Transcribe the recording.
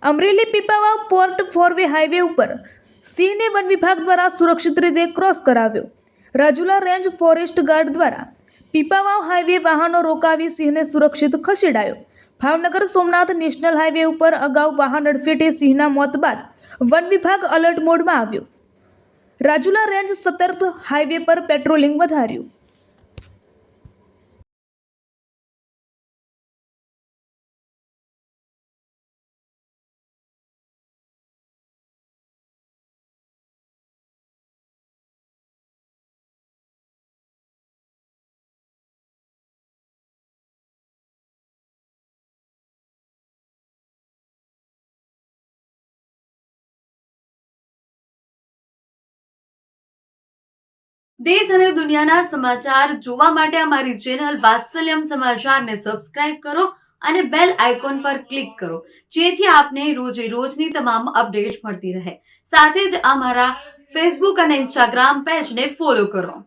Amreli Pipavav port ફોરવે highway ઉપર સિંહને one વિભાગ દ્વારા સુરક્ષિત રીતે ક્રોસ કરાવ્યો. રાજુલા રેન્જ ફોરેસ્ટ ગાર્ડ દ્વારા પીપાવાવ હાઈવે વાહનો રોકાવી સિંહને સુરક્ષિત ખસેડાયો. ભાવનગર સોમનાથ નેશનલ હાઈવે ઉપર અગાઉ વાહન અડફેટે સિંહના મોત બાદ વન વિભાગ અલર્ટ મોડમાં આવ્યો. રાજુલા રેન્જ સતર્ક હાઈવે પર પેટ્રોલિંગ વધાર્યું. દેશ અને દુનિયાના સમાચાર જોવા માટે અમારી ચેનલ વાત્સલ્યમ સમાચારને સબસ્ક્રાઇબ કરો અને બેલ આઇકોન પર ક્લિક કરો, જેથી આપને રોજે રોજની તમામ અપડેટ મળતી રહે. સાથે જ અમારા ફેસબુક અને ઇન્સ્ટાગ્રામ પેજને ફોલો કરો.